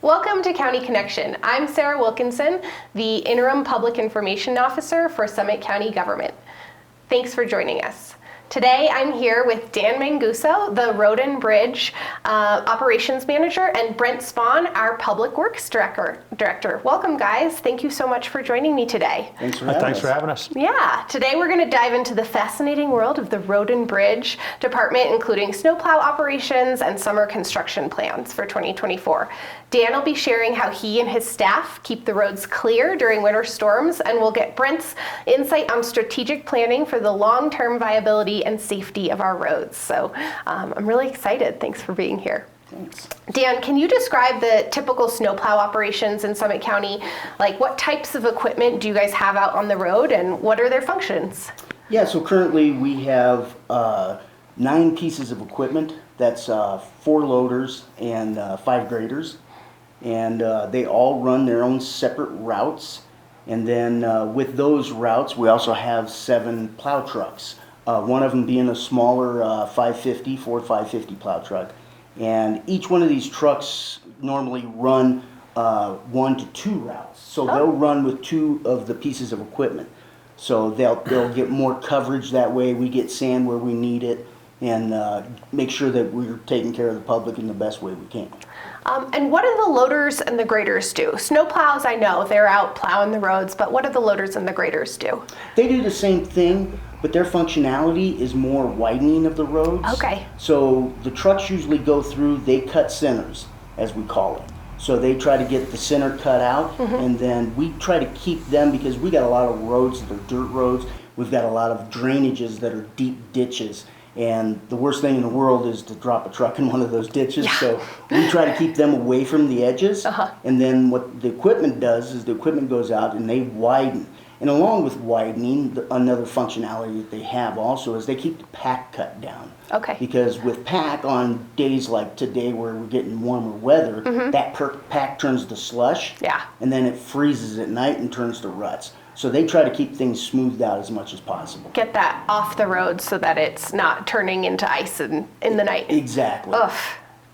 Welcome to County Connection. I'm Sarah Wilkinson, the Interim Public Information Officer for Summit County Government. Thanks for joining us. Today I'm here with Dan Manguso, the Road and Bridge Operations Manager, and Brent Spahn, our Public Works Director. Welcome, guys. Thank you so much for joining me today. Thanks for having us. Yeah, today we're going to dive into the fascinating world of the Road and Bridge Department, including snowplow operations and summer construction plans for 2024. Dan will be sharing how he and his staff keep the roads clear during winter storms, and we'll get Brent's insight on strategic planning for the long-term viability and safety of our roads. So I'm really excited. Thanks for being here. Thanks. Dan, can you describe the typical snowplow operations in Summit County? Like, what types of equipment do you guys have out on the road, and what are their functions? Yeah, so currently we have 9 pieces of equipment. That's 4 loaders and 5 graders. And they all run their own separate routes. And then with those routes, we also have 7 plow trucks. One of them being a smaller Ford 550 plow truck. And each one of these trucks normally run 1 to 2 routes. So they'll run with 2 of the pieces of equipment. So they'll get more coverage that way. We get sand where we need it, and make sure that we're taking care of the public in the best way we can. And what do the loaders and the graders do? Snowplows, I know, they're out plowing the roads, but what do the loaders and the graders do? They do the same thing, but their functionality is more widening of the roads. Okay. So the trucks usually go through, they cut centers, as we call it. So they try to get the center cut out, and then we try to keep them, because we got a lot of roads that are dirt roads. We've got a lot of drainages that are deep ditches. And the worst thing in the world is to drop a truck in one of those ditches. Yeah. So we try to keep them away from the edges. And then what the equipment does is the equipment goes out and they widen. And along with widening, another functionality that they have also is they keep the pack cut down. Okay. Because with pack, on days like today where we're getting warmer weather, that pack turns to slush. Yeah. And then it freezes at night and turns to ruts. So they try to keep things smoothed out as much as possible. Get that off the road so that it's not turning into ice in the night. Exactly. Ugh,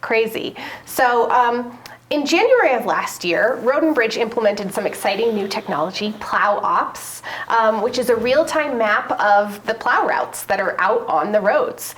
crazy. So in January of last year, Road and Bridge implemented some exciting new technology, Plow Ops, which is a real-time map of the plow routes that are out on the roads.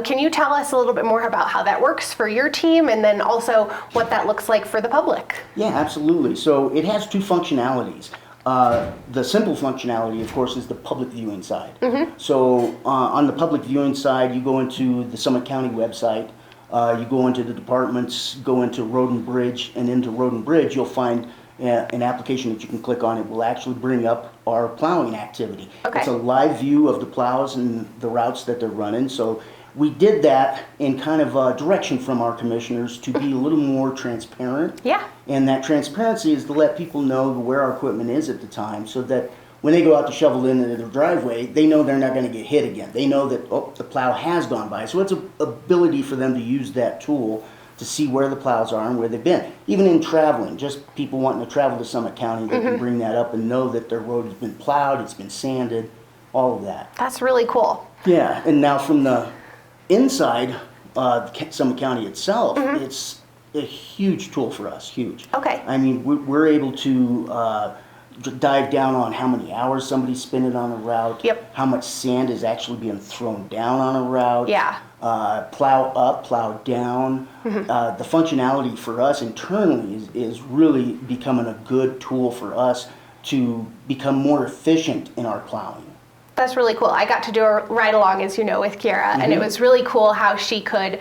Can you tell us a little bit more about how that works for your team, and then also what that looks like for the public? Yeah, absolutely. So it has 2 functionalities. The simple functionality, of course, is the public viewing side. So on the public viewing side, you go into the Summit County website, you go into the departments, go into Road and Bridge, and into Road and Bridge, you'll find an application that you can click on. It will actually bring up our plowing activity. Okay. It's a live view of the plows and the routes that they're running. So we did that in kind of a direction from our commissioners to be a little more transparent. Yeah. And that transparency is to let people know where our equipment is at the time, so that when they go out to shovel into their driveway, they know they're not going to get hit again. They know that, oh, the plow has gone by. So it's an ability for them to use that tool to see where the plows are and where they've been. Even in traveling, just people wanting to travel to Summit County, they can bring that up and know that their road has been plowed, it's been sanded, all of that. That's really cool. Yeah, and now from the inside Summit County itself, it's a huge tool for us, huge. Okay. I mean, we're able to dive down on how many hours somebody's spending on a route, how much sand is actually being thrown down on a route, plow up, plow down. The functionality for us internally is really becoming a good tool for us to become more efficient in our plowing. That's really cool. I got to do a ride along, as you know, with Kiara, and it was really cool how she could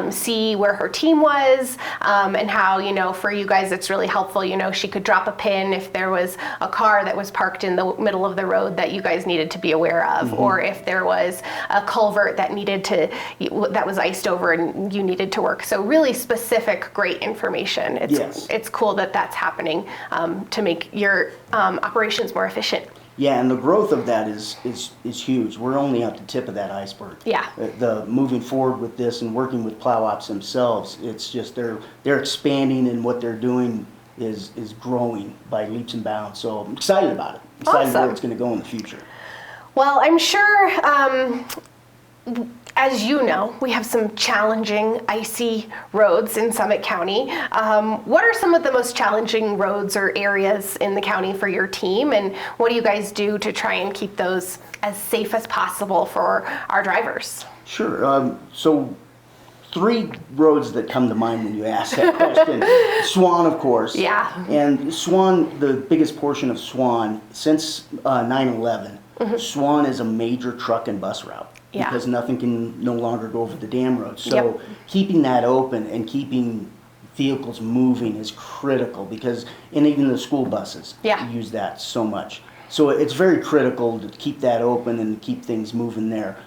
see where her team was, and how, you know, for you guys, it's really helpful. You know, she could drop a pin if there was a car that was parked in the middle of the road that you guys needed to be aware of, or if there was a culvert that that was iced over and you needed to work. So really specific, great information. It's cool that that's happening to make your operations more efficient. Yeah, and the growth of that is huge. We're only at the tip of that iceberg. Yeah. The moving forward with this and working with Plow Ops themselves, it's just they're expanding, and what they're doing is growing by leaps and bounds. So I'm excited about it. Excited where it's going to go in the future. Well, I'm sure as you know, we have some challenging, icy roads in Summit County. What are some of the most challenging roads or areas in the county for your team, and what do you guys do to try and keep those as safe as possible for our drivers? Sure. So 3 roads that come to mind when you ask that question. Swan, of course. Yeah. And Swan, the biggest portion of Swan, since 9/11, Swan is a major truck and bus route. Yeah. Because nothing can no longer go over the dam road. So Yep. keeping that open and keeping vehicles moving is critical, because, and even the school buses use that so much. So it's very critical to keep that open and keep things moving there.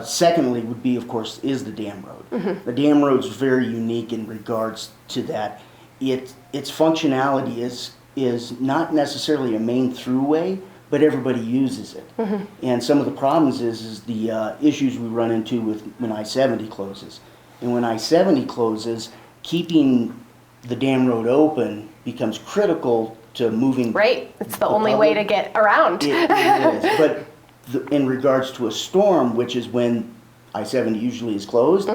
Secondly would be, of course, is the dam road. The dam road's very unique in regards to that. Its functionality is not necessarily a main throughway, but everybody uses it. And some of the problems is the issues we run into with when I-70 closes. And when I-70 closes, keeping the dam road open becomes critical to moving. Right, it's the only way to get around. It is, but in regards to a storm, which is when I-70 usually is closed,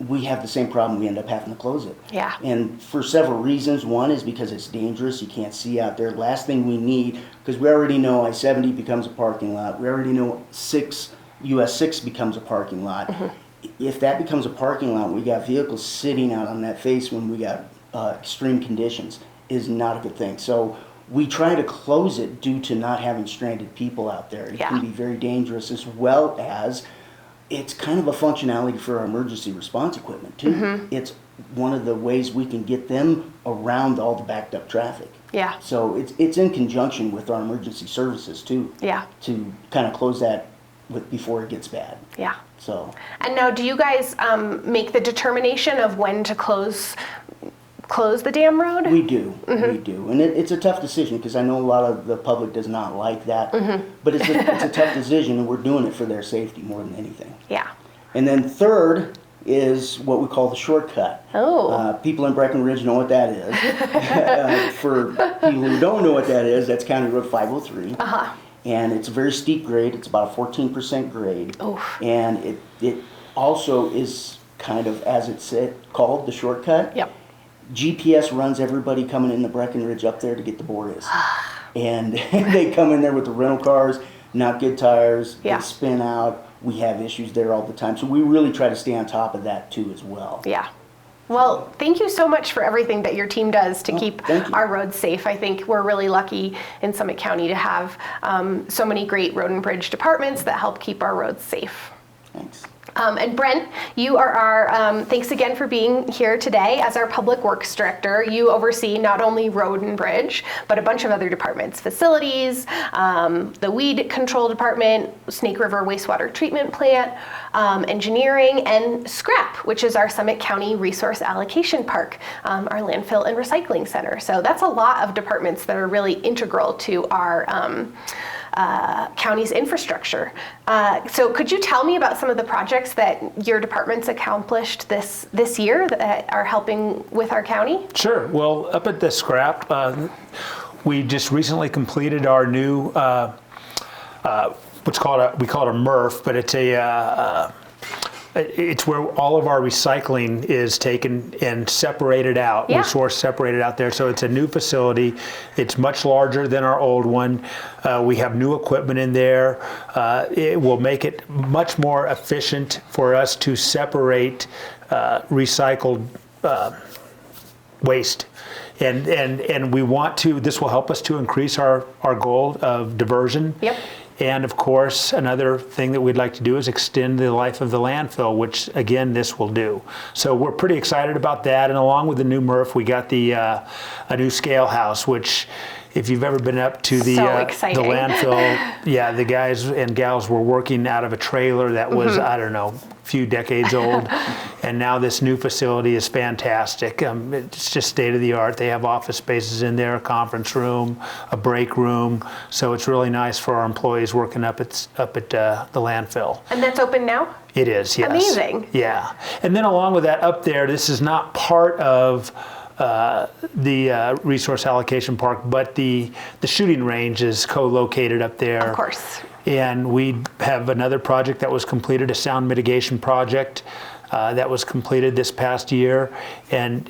we have the same problem. We end up having to close it. Yeah. And for several reasons. One is because it's dangerous. You can't see out there. Last thing we need, because we already know I-70 becomes a parking lot. We already know US 6 becomes a parking lot. If that becomes a parking lot, we got vehicles sitting out on that face when we got extreme conditions, is not a good thing. So we try to close it due to not having stranded people out there. It can be very dangerous, as well as it's kind of a functionality for our emergency response equipment too. It's one of the ways we can get them around all the backed up traffic. Yeah. So it's in conjunction with our emergency services too. Yeah. To kind of close that before it gets bad. Yeah. So. And now, do you guys make the determination of when to close the dam road? We do, we do. And it's a tough decision, because I know a lot of the public does not like that, but it's a tough decision, and we're doing it for their safety more than anything. Yeah. And then third is what we call the shortcut. Oh. People in Breckenridge know what that is. For people who don't know what that is, that's County Road 503. And it's a very steep grade. It's about a 14% grade. Oof. And it also is kind of, as it's called, the shortcut. Yep. GPS runs everybody coming in the Breckenridge up there to get the Boreas. And they come in there with the rental cars, not good tires, they spin out. We have issues there all the time. So we really try to stay on top of that too as well. Yeah. Well, thank you so much for everything that your team does to keep our roads safe. I think we're really lucky in Summit County to have so many great road and bridge departments that help keep our roads safe. Thanks. And Brent, you are our, thanks again for being here today as our Public Works Director. You oversee not only road and bridge, but a bunch of other departments, facilities, the weed control department, Snake River wastewater treatment plant, engineering, and SCRAP, which is our Summit County Resource Allocation Park, our landfill and recycling center. So that's a lot of departments that are really integral to our county's infrastructure. So could you tell me about some of the projects that your department's accomplished this year that are helping with our county? Sure. Well, up at the scrap, we just recently completed our new, we call it a MRF, but it's where all of our recycling is taken and separated out, resource separated out there. So it's a new facility. It's much larger than our old one. We have new equipment in there. It will make it much more efficient for us to separate recycled waste. And we want to, this will help us to increase our goal of diversion. Yep. And of course, another thing that we'd like to do is extend the life of the landfill, which again, this will do. So we're pretty excited about that. And along with the new MRF, we got the a new scale house, which if you've ever been up to the landfill, the guys and gals were working out of a trailer that was, I don't know, a few decades old. And now this new facility is fantastic. It's just state of the art. They have office spaces in there, a conference room, a break room. So it's really nice for our employees working up at the landfill. And that's open now? It is, yes. Amazing. Yeah. And then along with that, up there, this is not part of the resource allocation park, but the shooting range is co-located up there. Of course. And we have another project that was completed, a sound mitigation project that was completed this past year, and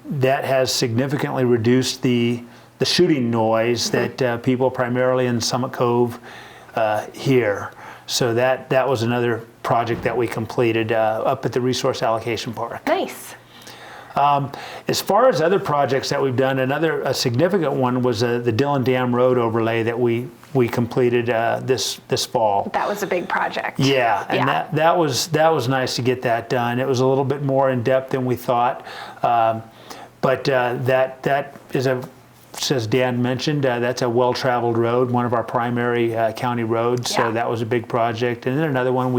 that has significantly reduced the shooting noise that people primarily in Summit Cove hear. So that was another project that we completed up at the Resource Allocation Park. Nice. As far as other projects that we've done, a significant one was the Dillon Dam Road overlay that we completed this fall. That was a big project. Yeah, and that was nice to get that done. It was a little bit more in depth than we thought, but that is as Dan mentioned, that's a well-traveled road, one of our primary county roads. So that was a big project. And then another one,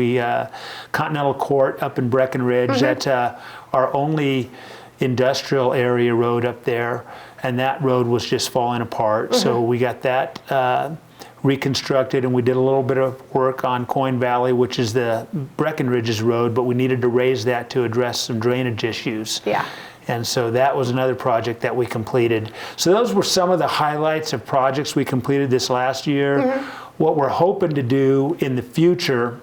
Continental Court up in Breckenridge. That's our only industrial area road up there, and that road was just falling apart. So we got that reconstructed, and we did a little bit of work on Coin Valley, which is the Breckenridge's road, but we needed to raise that to address some drainage issues. Yeah. And so that was another project that we completed. So those were some of the highlights of projects we completed this last year. What we're hoping to do in the future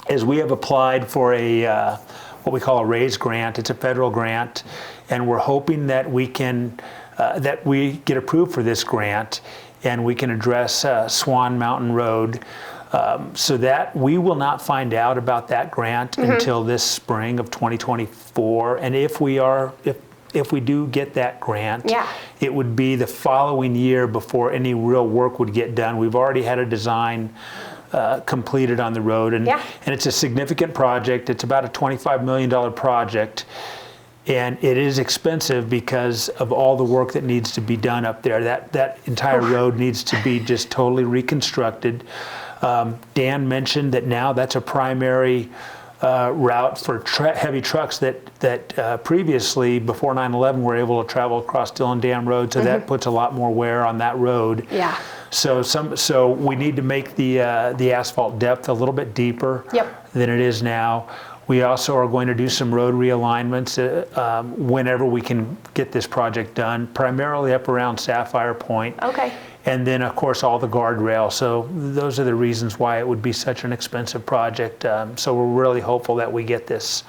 is we have applied for a what we call a RAISE grant. It's a federal grant, and we're hoping that we can that we get approved for this grant, and we can address Swan Mountain Road. So that we will not find out about that grant until this spring of 2024. And if we do get that grant, it would be the following year before any real work would get done. We've already had a design completed on the road, and it's a significant project. It's about a $25 million project. And it is expensive because of all the work that needs to be done up there. That entire road needs to be just totally reconstructed. Dan mentioned that now that's a primary route for heavy trucks that previously, before 9/11, were able to travel across Dillon Dam Road. So that puts a lot more wear on that road. Yeah. So we need to make the asphalt depth a little bit deeper than it is now. We also are going to do some road realignments whenever we can get this project done, primarily up around Sapphire Point. Okay. And then, of course, all the guardrails. So those are the reasons why it would be such an expensive project. So we're really hopeful that we get this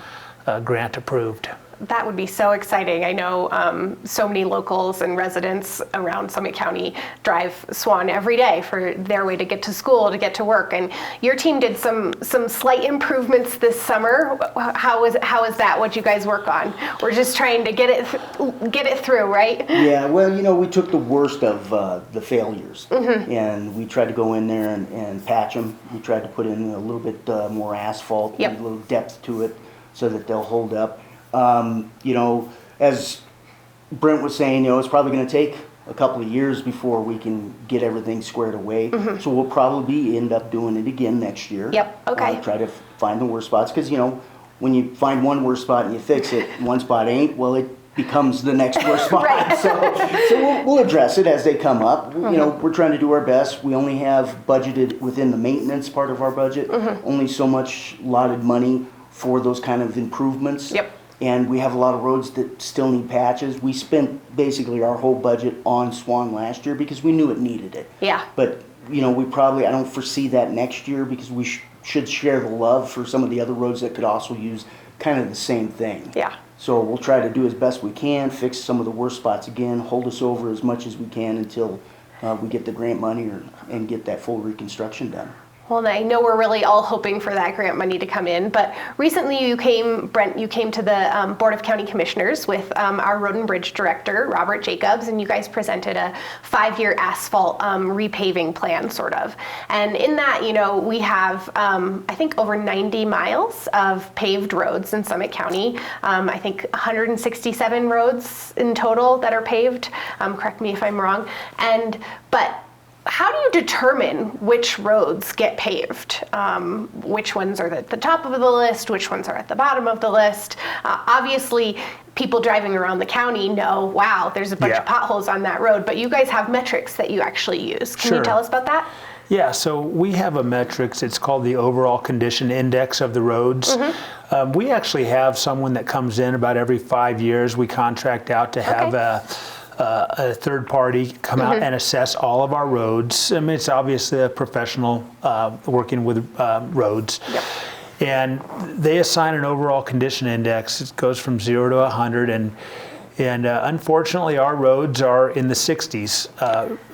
grant approved. That would be so exciting. I know so many locals and residents around Summit County drive Swan every day for their way to get to school, to get to work. And your team did some slight improvements this summer. How is that? What you guys work on? We're just trying to get it through, right? Yeah. Well, we took the worst of the failures, and we tried to go in there and patch them. We tried to put in a little bit more asphalt, a little depth to it, so that they'll hold up. As Brent was saying, it's probably going to take a couple of years before we can get everything squared away. So we'll probably end up doing it again next year. Yep. Okay. Try to find the worst spots, because when you find one worst spot and you fix it, one spot ain't, well, it becomes the next worst spot. Right. So we'll address it as they come up. We're trying to do our best. We only have budgeted within the maintenance part of our budget, only so much allotted money for those kind of improvements. Yep. And we have a lot of roads that still need patches. We spent basically our whole budget on Swan last year because we knew it needed it. Yeah. But, I don't foresee that next year, because we should share the love for some of the other roads that could also use kind of the same thing. Yeah. So we'll try to do as best we can, fix some of the worst spots again, hold us over as much as we can until we get the grant money and get that full reconstruction done. Well, I know we're really all hoping for that grant money to come in, but recently Brent, you came to the Board of County Commissioners with our Road and Bridge Director, Robert Jacobs, and you guys presented a 5-year asphalt repaving plan, sort of. And in that, we have, I think, over 90 miles of paved roads in Summit County. I think 167 roads in total that are paved. Correct me if I'm wrong. But how do you determine which roads get paved? Which ones are at the top of the list? Which ones are at the bottom of the list? Obviously, people driving around the county know, wow, there's a bunch of potholes on that road, but you guys have metrics that you actually use. Can you tell us about that? Yeah, so we have a metrics. It's called the Overall Condition Index of the roads. We actually have someone that comes in about every 5 years. We contract out to have a a third party come out and assess all of our roads. I mean, it's obviously a professional working with roads. Yep. And they assign an overall condition index. It goes from 0 to 100, and unfortunately, our roads are in the 60s,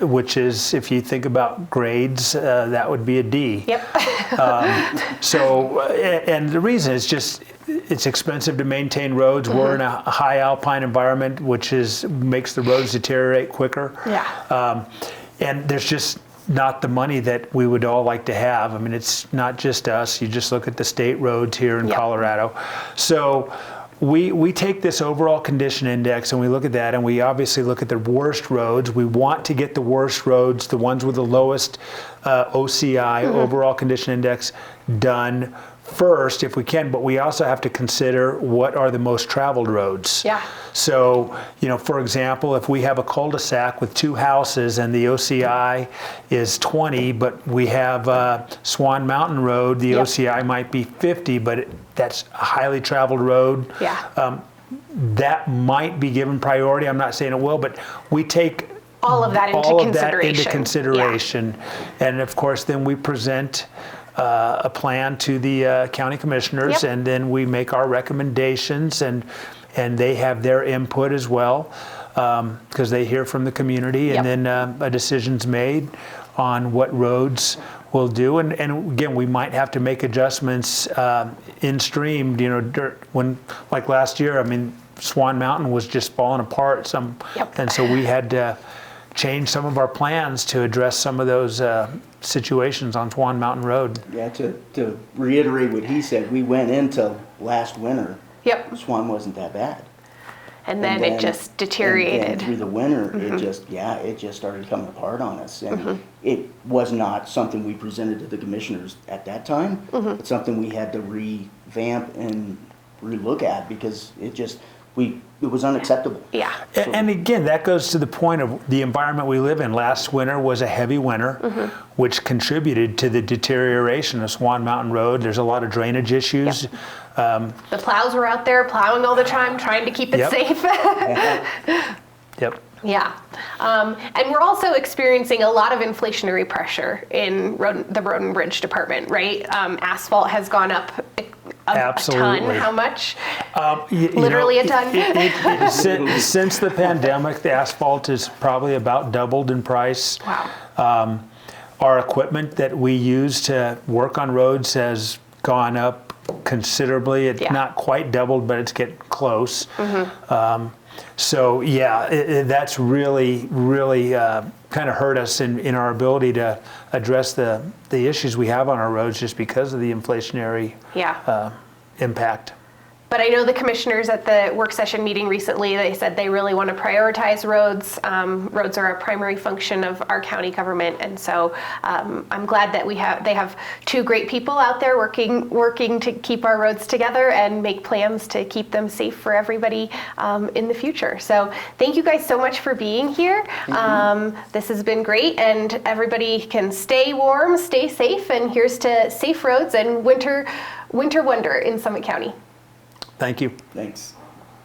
which is, if you think about grades, that would be a D. Yep. And the reason is just it's expensive to maintain roads. We're in a high alpine environment, which makes the roads deteriorate quicker. Yeah. And there's just not the money that we would all like to have. I mean, it's not just us. You just look at the state roads here in Colorado. So we take this overall condition index and we look at that, and we obviously look at the worst roads. We want to get the worst roads, the ones with the lowest OCI, overall condition index, done first if we can, but we also have to consider what are the most traveled roads. Yeah. So, for example, if we have a cul-de-sac with 2 houses and the OCI is 20, but we have Swan Mountain Road, the OCI might be 50, but that's a highly traveled road. Yeah. That might be given priority. I'm not saying it will, but we take all of that into consideration. And of course, then we present a plan to the county commissioners, and then we make our recommendations, and they have their input as well, because they hear from the community, and then a decision's made on what roads we'll do. And again, we might have to make adjustments in stream, when, like last year, I mean, Swan Mountain was just falling apart and so we had to change some of our plans to address some of those situations on Swan Mountain Road. Yeah, to reiterate what he said, we went into last winter. Yep. Swan wasn't that bad. And then it just deteriorated. And through the winter, it just started coming apart on us. And it was not something we presented to the commissioners at that time. It's something we had to revamp and relook at, because it was unacceptable. Yeah. And again, that goes to the point of the environment we live in. Last winter was a heavy winter, which contributed to the deterioration of Swan Mountain Road. There's a lot of drainage issues. The plows were out there plowing all the time, trying to keep it safe. Yep. Yeah. And we're also experiencing a lot of inflationary pressure in the Road and Bridge Department, right? Asphalt has gone up a ton. How much? Literally a ton. Since the pandemic, the asphalt has probably about doubled in price. Wow. Our equipment that we use to work on roads has gone up considerably. It's not quite doubled, but it's getting close. So that's really kind of hurt us in our ability to address the issues we have on our roads, just because of the inflationary impact. But I know the commissioners at the work session meeting recently, they said they really want to prioritize roads. Roads are a primary function of our county government, and so I'm glad that they have 2 great people out there working to keep our roads together and make plans to keep them safe for everybody in the future. So thank you guys so much for being here. This has been great, and everybody can stay warm, stay safe, and here's to safe roads and winter wonder in Summit County. Thank you. Thanks.